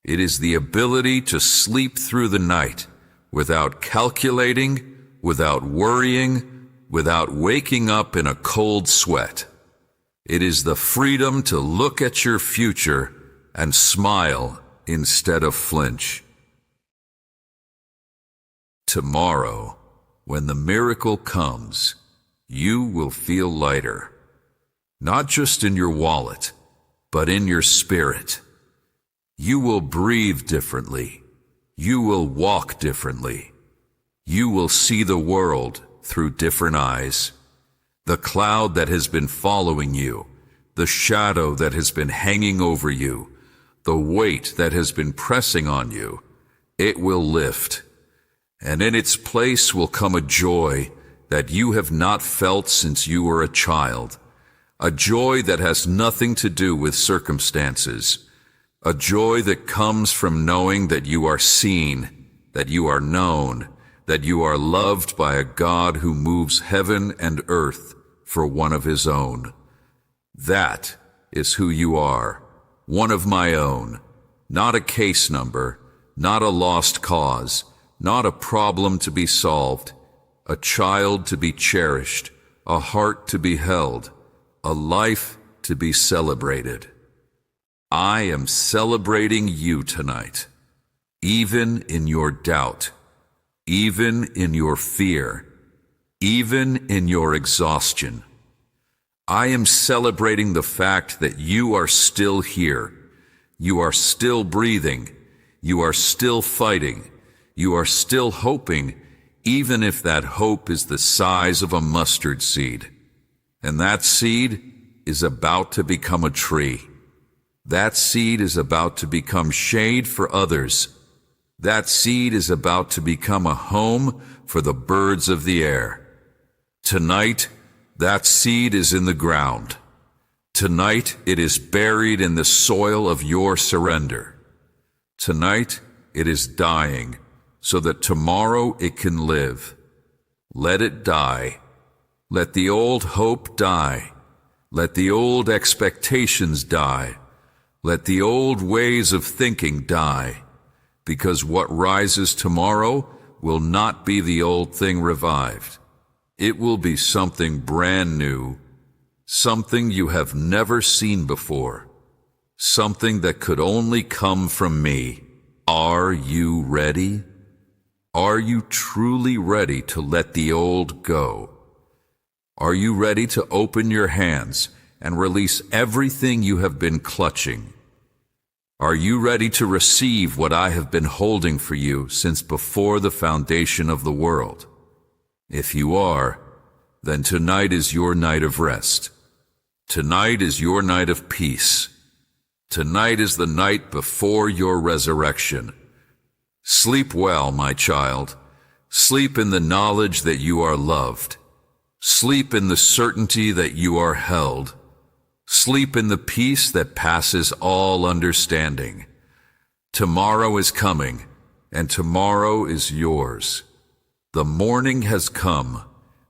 It is the ability to sleep through the night without calculating, without worrying, without waking up in a cold sweat. It is the freedom to look at your future and smile instead of flinch. Tomorrow, when the miracle comes, you will feel lighter, not just in your wallet, but in your spirit. You will breathe differently. You will walk differently. You will see the world through different eyes. The cloud that has been following you, the shadow that has been hanging over you, the weight that has been pressing on you, it will lift. And in its place will come a joy that you have not felt since you were a child, a joy that has nothing to do with circumstances, a joy that comes from knowing that you are seen, that you are known, that you are loved by a God who moves heaven and earth for one of his own. That is who you are, one of my own, not a case number, not a lost cause, not a problem to be solved, a child to be cherished, a heart to be held, a life to be celebrated. I am celebrating you tonight, even in your doubt, even in your fear, even in your exhaustion. I am celebrating the fact that you are still here. You are still breathing. You are still fighting. You are still hoping, even if that hope is the size of a mustard seed. And that seed is about to become a tree. That seed is about to become shade for others. That seed is about to become a home for the birds of the air. Tonight, that seed is in the ground. Tonight, it is buried in the soil of your surrender. Tonight, it is dying so that tomorrow it can live. Let it die. Let the old hope die. Let the old expectations die. Let the old ways of thinking die. Because what rises tomorrow will not be the old thing revived. It will be something brand new, something you have never seen before, something that could only come from me. Are you ready? Are you truly ready to let the old go? Are you ready to open your hands and release everything you have been clutching? Are you ready to receive what I have been holding for you since before the foundation of the world? If you are, then tonight is your night of rest. Tonight is your night of peace. Tonight is the night before your resurrection. Sleep well, my child. Sleep in the knowledge that you are loved. Sleep in the certainty that you are held. Sleep in the peace that passes all understanding. Tomorrow is coming, and tomorrow is yours. The morning has come,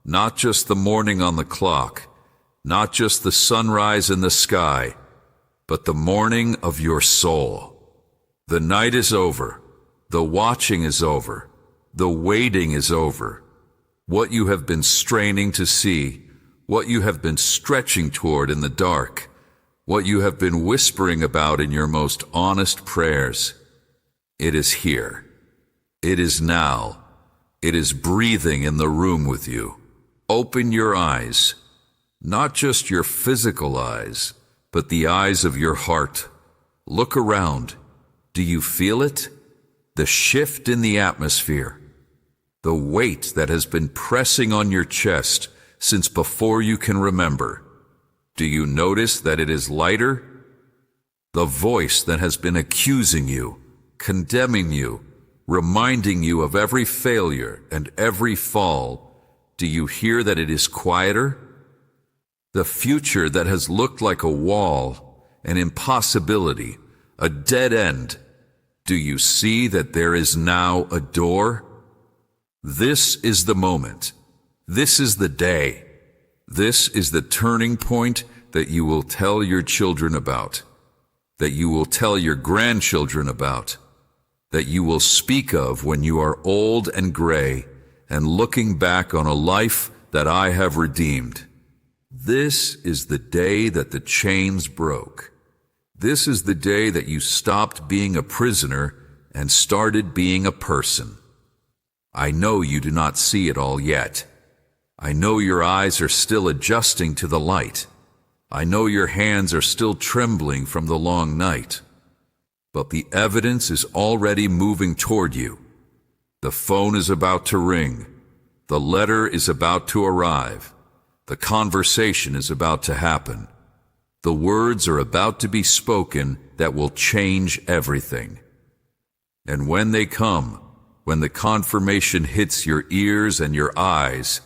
not just the morning on the clock, not just the sunrise in the sky, but the morning of your soul. The night is over. The watching is over. The waiting is over. What you have been straining to see, what you have been stretching toward in the dark, what you have been whispering about in your most honest prayers, it is here. It is now. It is breathing in the room with you. Open your eyes, not just your physical eyes, but the eyes of your heart. Look around. Do you feel it? The shift in the atmosphere. The weight that has been pressing on your chest since before you can remember. Do you notice that it is lighter? The voice that has been accusing you, condemning you, reminding you of every failure and every fall, do you hear that it is quieter? The future that has looked like a wall, an impossibility, a dead end, do you see that there is now a door? This is the moment. This is the day. This is the turning point that you will tell your children about, that you will tell your grandchildren about, that you will speak of when you are old and gray and looking back on a life that I have redeemed. This is the day that the chains broke. This is the day that you stopped being a prisoner and started being a person. I know you do not see it all yet. I know your eyes are still adjusting to the light. I know your hands are still trembling from the long night. But the evidence is already moving toward you. The phone is about to ring. The letter is about to arrive. The conversation is about to happen. The words are about to be spoken that will change everything. And when they come, when the confirmation hits your ears and your eyes,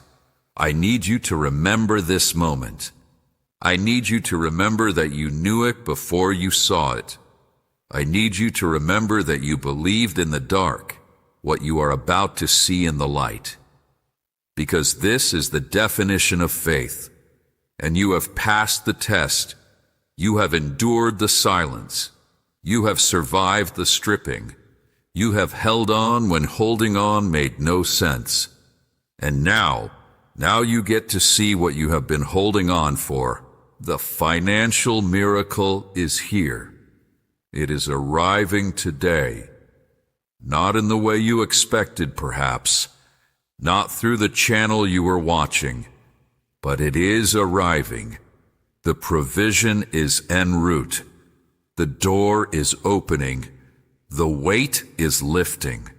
I need you to remember this moment. I need you to remember that you knew it before you saw it. I need you to remember that you believed in the dark what you are about to see in the light. Because this is the definition of faith, and you have passed the test. You have endured the silence. You have survived the stripping. You have held on when holding on made no sense. And now you get to see what you have been holding on for. The financial miracle is here. It is arriving today. Not in the way you expected, perhaps. Not through the channel you were watching. But it is arriving. The provision is en route. The door is opening. The weight is lifting.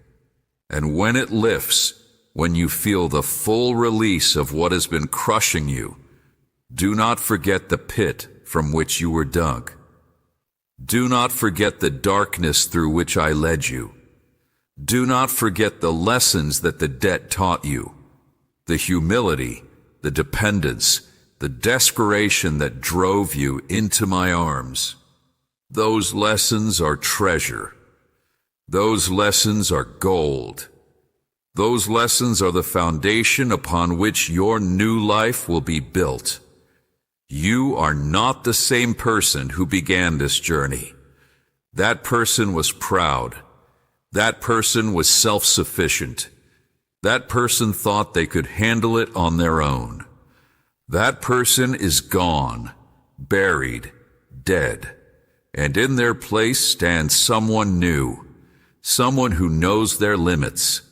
And when it lifts, when you feel the full release of what has been crushing you, do not forget the pit from which you were dug. Do not forget the darkness through which I led you. Do not forget the lessons that the debt taught you, the humility, the dependence, the desperation that drove you into my arms. Those lessons are treasure. Those lessons are gold. Those lessons are the foundation upon which your new life will be built. You are not the same person who began this journey. That person was proud. That person was self-sufficient. That person thought they could handle it on their own. That person is gone, buried, dead. And in their place stands someone new. Someone who knows their limits,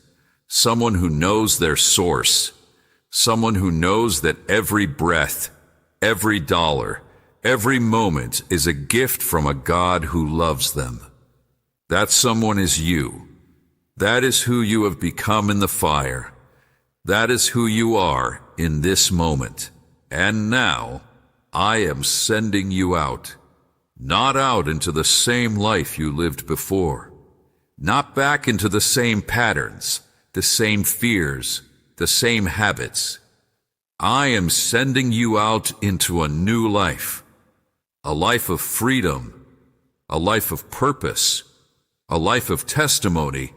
someone who knows their source, someone who knows that every breath, every dollar, Every moment is a gift from a God who loves them. That someone is you. That is who you have become in the fire. That is who you are in this moment. And now, I am sending you out. Not out into the same life you lived before. Not back into the same patterns, the same fears, the same habits. I am sending you out into a new life. A life of freedom. A life of purpose. A life of testimony.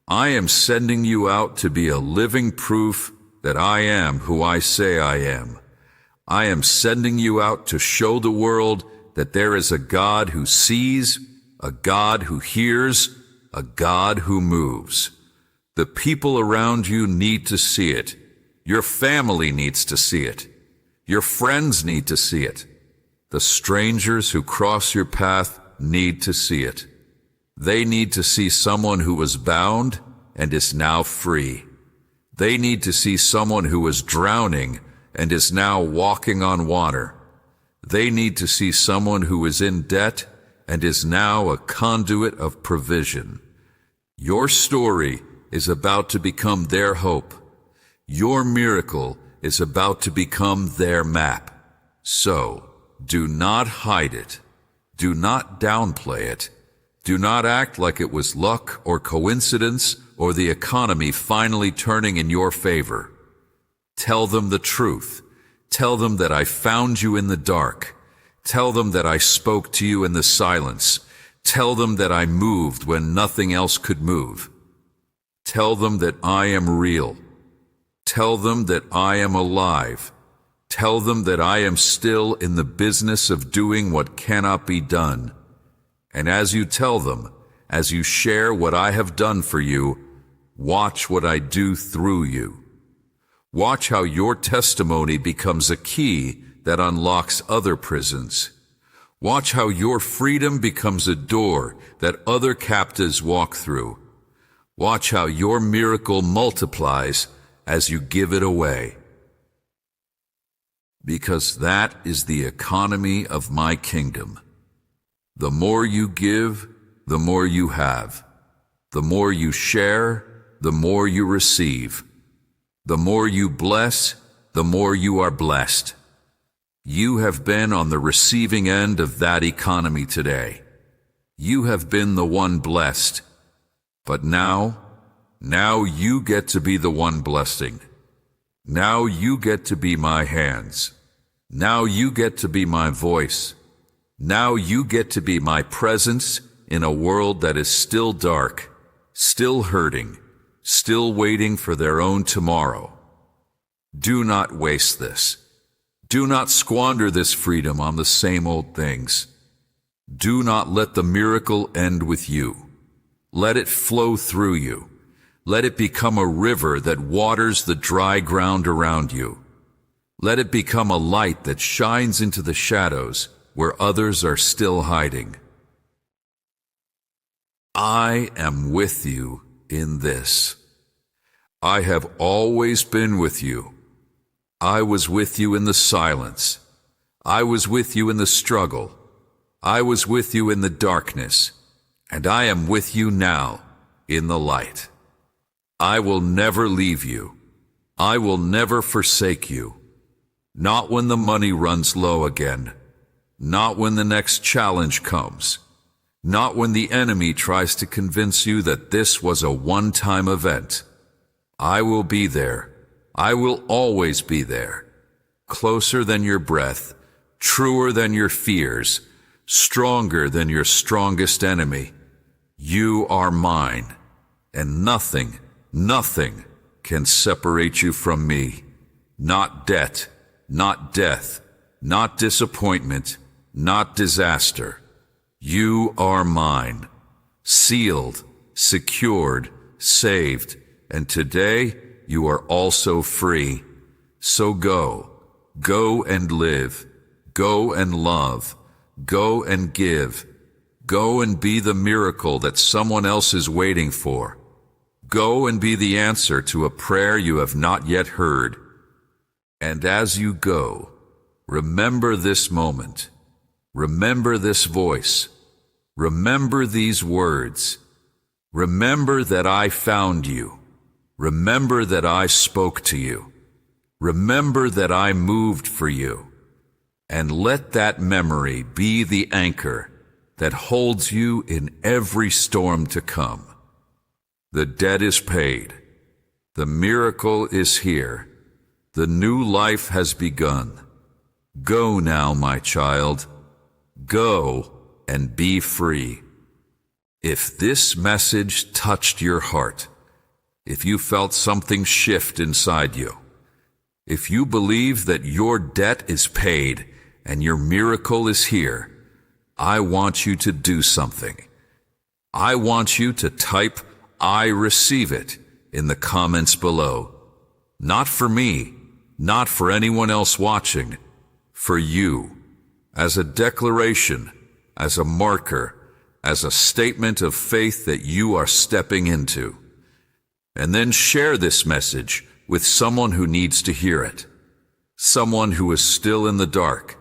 I am sending you out to be a living proof that I am who I say I am. I am sending you out to show the world that there is a God who sees, a God who hears, a God who moves. The people around you need to see it. Your family needs to see it. Your friends need to see it. The strangers who cross your path need to see it. They need to see someone who was bound and is now free. They need to see someone who was drowning and is now walking on water. They need to see someone who is in debt and is now a conduit of provision. Your story is about to become their hope. Your miracle is about to become their map. So, do not hide it. Do not downplay it. Do not act like it was luck or coincidence or the economy finally turning in your favor. Tell them the truth. Tell them that I found you in the dark. Tell them that I spoke to you in the silence. Tell them that I moved when nothing else could move. Tell them that I am real. Tell them that I am alive. Tell them that I am still in the business of doing what cannot be done. And as you tell them, as you share what I have done for you, watch what I do through you. Watch how your testimony becomes a key that unlocks other prisons. Watch how your freedom becomes a door that other captives walk through. Watch how your miracle multiplies as you give it away. Because that is the economy of my kingdom. The more you give, the more you have. The more you share, the more you receive. The more you bless, the more you are blessed. You have been on the receiving end of that economy today. You have been the one blessed. But now you get to be the one blessing. Now you get to be my hands. Now you get to be my voice. Now you get to be my presence in a world that is still dark, still hurting, still waiting for their own tomorrow. Do not waste this. Do not squander this freedom on the same old things. Do not let the miracle end with you. Let it flow through you. Let it become a river that waters the dry ground around you. Let it become a light that shines into the shadows where others are still hiding. I am with you in this. I have always been with you. I was with you in the silence. I was with you in the struggle. I was with you in the darkness. And I am with you now in the light. I will never leave you. I will never forsake you. Not when the money runs low again. Not when the next challenge comes. Not when the enemy tries to convince you that this was a one-time event. I will be there. I will always be there. Closer than your breath, truer than your fears, stronger than your strongest enemy. You are mine, and nothing can separate you from me. Not debt, not death, not disappointment, not disaster. You are mine, sealed, secured, saved, and today you are also free. So go and live, go and love, go and give, go and be the miracle that someone else is waiting for. Go and be the answer to a prayer you have not yet heard. And as you go, remember this moment. Remember this voice. Remember these words. Remember that I found you. Remember that I spoke to you. Remember that I moved for you. And let that memory be the anchor that holds you in every storm to come. The debt is paid. The miracle is here. The new life has begun. Go now, my child. Go and be free. If this message touched your heart, if you felt something shift inside you, if you believe that your debt is paid and your miracle is here, I want you to do something. I want you to type, "I receive it," in the comments below. Not for me, not for anyone else watching, for you, as a declaration, as a marker, as a statement of faith that you are stepping into. And then share this message with someone who needs to hear it. Someone who is still in the dark.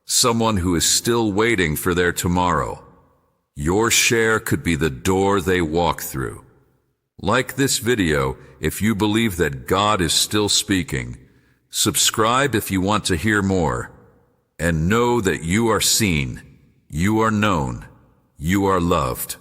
Someone who is still waiting for their tomorrow. Your share could be the door they walk through. Like this video if you believe that God is still speaking. Subscribe if you want to hear more. And know that you are seen, you are known, you are loved.